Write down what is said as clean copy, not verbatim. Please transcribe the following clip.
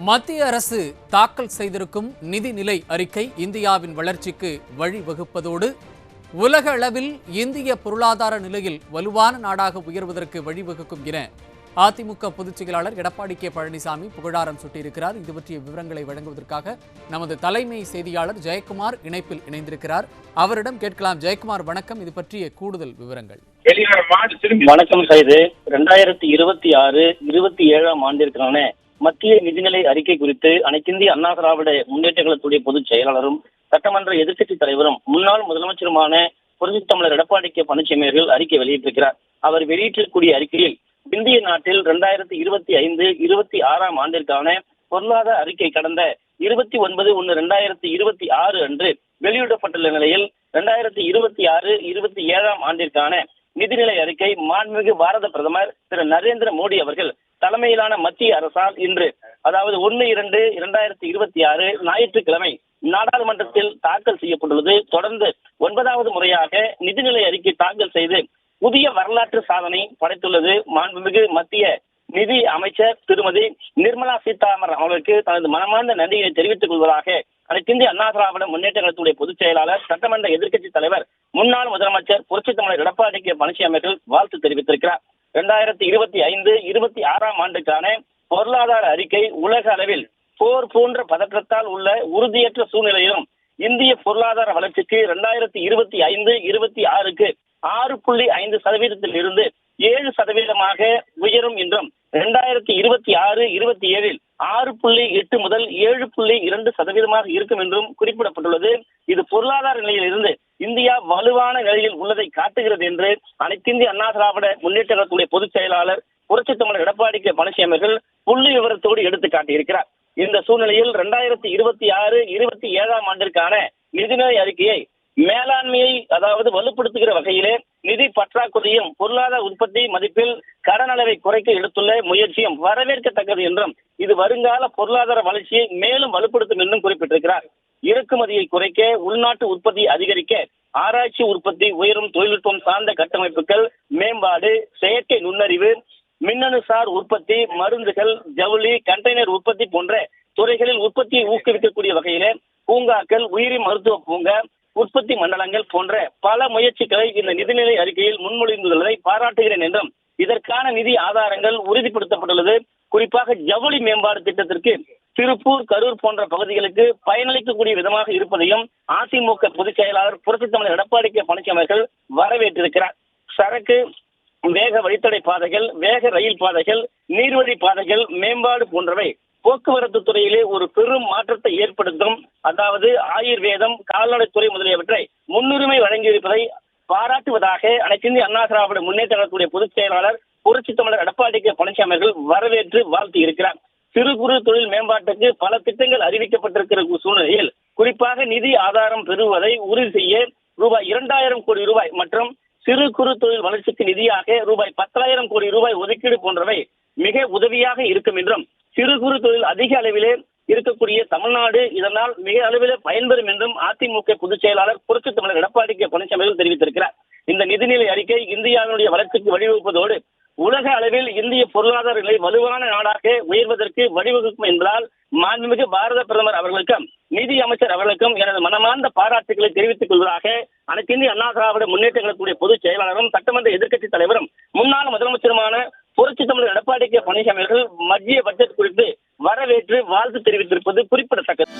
மத்திய அரசு தாக்கல் செய்திருக்கும் நிதிநிலை அறிக்கை இந்தியாவின் வளர்ச்சிக்கு வழிவகுப்பதோடு உலக அளவில் இந்திய பொருளாதார நிலையில் வலுவான நாடாக உயர்வதற்கு வழிவகுக்கும் என அதிமுக பொதுச் செயலாளர் எடப்பாடி கே பழனிசாமி புகழாரம் சூட்டியிருக்கிறார். இது பற்றிய விவரங்களை வழங்குவதற்காக நமது தலைமை செய்தியாளர் ஜெயக்குமார் இணைப்பில் இணைந்திருக்கிறார். அவரிடம் கேட்கலாம். ஜெயக்குமார், வணக்கம். இது பற்றிய கூடுதல் விவரங்கள். வணக்கம் சைது. 2026-27 ஆண்டிற்கான மத்திய நிதிநிலை அறிக்கை குறித்து அனைத்திந்திய அண்ணா திராவிட முன்னேற்ற கழகத்துடைய பொதுச் செயலாளரும் சட்டமன்ற எதிர்க்கட்சி தலைவரும் முன்னாள் முதலமைச்சருமான புரட்சித் தமிழர் எடப்பாடி கே பழனிசாமி அவர்கள் அறிக்கை வெளியிட்டிருக்கிறார். அவர் வெளியிட்டிருக்கக்கூடிய அறிக்கையில் இந்திய நாட்டில் 2025-26 ஆண்டிற்கான பொருளாதார அறிக்கை கடந்த 29/1/2026 அன்று வெளியிடப்பட்டுள்ள நிலையில் 2026-27 ஆண்டிற்கான நிதிநிலை அறிக்கை மாண்புமிகு பாரத பிரதமர் திரு நரேந்திர மோடி அவர்கள் தலைமையிலான மத்திய அரசால் இன்று, அதாவது 1/2/2026 ஞாயிற்றுக்கிழமை நாடாளுமன்றத்தில் தாக்கல் செய்யப்பட்டுள்ளது. தொடர்ந்து 9வது முறையாக நிதிநிலை அறிக்கை தாக்கல் செய்து புதிய வரலாற்று சாதனை படைத்துள்ளது. மாண்புமிகு மத்திய நிதி அமைச்சர் திருமதி நிர்மலா சீதாராமன் அவர்களுக்கு தனது மனமார்ந்த நன்றியை தெரிவித்துக் கொள்வதாக அனைத்திந்திய அண்ணா திராவிட முன்னேற்ற கழகத்துடைய பொதுச் செயலாளர் சட்டமன்ற எதிர்க்கட்சி தலைவர் முன்னாள் முதலமைச்சர் புரட்சித் தமிழர் எடப்பாடி கே பழனிசாமி அவர்கள் வாழ்த்து தெரிவித்திருக்கிறார். 2025-26 ஆண்டுக்கான பொருளாதார அறிக்கை உலக அளவில் போர் போன்ற பதற்றத்தால் உள்ள உறுதியற்ற சூழ்நிலையிலும் இந்திய பொருளாதார வளர்ச்சிக்கு 2025-26க்கு 6.5% இருந்து 7% உயரும் என்றும் 2026-27 6.8 முதல் 7.2% இருக்கும் என்றும் குறிப்பிடப்பட்டுள்ளது. இது பொருளாதார நிலையில் இருந்து இந்தியா வலுவான நிலையில் உள்ளதை காட்டுகிறது என்று அனைத்திந்திய அண்ணா திராவிட முன்னேற்ற கழகத்துடைய பொதுச் செயலாளர் புரட்சித் தமிழர் எடப்பாடி கே பழனிசாமி அவர்கள் புள்ளி விவரத்தோடு எடுத்து காட்டியிருக்கிறார். இந்த சூழ்நிலையில் 2026-27 ஆண்டிற்கான நிதிநிலை அறிக்கையை மேலாண்மையை, அதாவது வலுப்படுத்துகிற வகையிலே நிதி பற்றாக்குறையும் பொருளாதார உற்பத்தி மதிப்பில் கடன் அளவை குறைக்க எடுத்துள்ள முயற்சியும் வரவேற்கத்தக்கது என்றும் இது வருங்கால பொருளாதார வளர்ச்சியை மேலும் வலுப்படுத்தும் என்றும் குறிப்பிட்டிருக்கிறார். இறக்குமதியை குறைக்க, உள்நாட்டு உற்பத்தி அதிகரிக்க, ஆராய்ச்சி உற்பத்தி, உயரும் தொழில்நுட்பம் சார்ந்த கட்டமைப்புகள் மேம்பாடு, செயற்கை நுண்ணறிவு, மின்னணு சார் உற்பத்தி, மருந்துகள், ஜவுளி, கண்டெய்னர் உற்பத்தி போன்ற துறைகளில் உற்பத்தியை ஊக்குவிக்கக்கூடிய வகையிலே பூங்காக்கள், உயிரி மருத்துவ பூங்கா, உற்பத்தி மண்டலங்கள் போன்ற பல முயற்சிகளை இந்த நிதிநிலை அறிக்கையில் முன்மொழிந்துள்ளதை பாராட்டுகிறேன் என்றும் இதற்கான நிதி ஆதாரங்கள் உறுதிப்படுத்தப்பட்டுள்ளது. குறிப்பாக ஜவுளி மேம்பாடு திட்டத்திற்கு திருப்பூர், கரூர் போன்ற பகுதிகளுக்கு பயனளிக்கக்கூடிய விதமாக இருப்பதையும் அதிமுக பொதுச் செயலாளர் புரட்சித் தமிழர் எடப்பாடி கே பழனிசாமி அவர்கள் வரவேற்றிருக்கிறார். சரக்கு வேக வழித்தடை பாதைகள், வேக ரயில் பாதைகள், நீர்வழி பாதைகள் மேம்பாடு போன்றவை போக்குவரத்து துறையிலே ஒரு பெரும் மாற்றத்தை ஏற்படுத்தும். அதாவது ஆயுர்வேதம், கால்நடைத்துறை முதலியவற்றை முன்னுரிமை வழங்கியிருப்பதை பாராட்டுவதாக அனைத்திந்திய அண்ணா திராவிட முன்னேற்ற கழகத்துடைய பொதுச் செயலாளர் புரட்சித் தமிழர் எடப்பாடி கே பழனிசாமி அவர்கள் வரவேற்று வாழ்த்தி இருக்கிறார். சிறு குறு தொழில் மேம்பாட்டுக்கு பல திட்டங்கள் அறிவிக்கப்பட்டிருக்கிற சூழ்நிலையில் குறிப்பாக நிதி ஆதாரம் பெறுவதை உறுதி செய்ய ரூபாய் 2000 கோடி மற்றும் சிறு குறு தொழில் வளர்ச்சிக்கு நிதியாக ரூபாய் 10,000 கோடி ஒதுக்கீடு போன்றவை மிக உதவியாக இருக்கும் என்றும் சிறு குறு தொழில் அதிக அளவிலே இருக்கக்கூடிய தமிழ்நாடு இதனால் மிக அளவிலே பயன்பெறும் என்றும் அதிமுக பொதுச் செயலாளர் புரட்சித் தமிழர் எடப்பாடி கே பழனிசாமி தெரிவித்திருக்கிறார். இந்த நிதிநிலை அறிக்கை இந்தியாவினுடைய வளர்ச்சிக்கு வழிவகுப்பதோடு உலக அளவில் இந்திய பொருளாதார நிலை வலுவான நாடாக உயர்வதற்கு வழிவகுக்கும் என்பதால் மாண்புமிகு பாரத பிரதமர் அவர்களுக்கும் நிதி அமைச்சர் அவர்களுக்கும் எனது மனமார்ந்த பாராட்டுகளை தெரிவித்துக் கொள்வதாக அனைத்திந்திய அண்ணா திராவிட முன்னேற்ற கழகத்துடைய பொதுச் செயலாளரும் சட்டமன்ற எதிர்க்கட்சி தலைவரும் முன்னாள் முதலமைச்சருமான புரட்சித் தமிழர் எடப்பாடி கே பழனிசாமி அவர்கள் மத்திய பட்ஜெட் குறித்து வரவேற்று வாழ்த்து தெரிவித்திருப்பது குறிப்பிடத்தக்கது.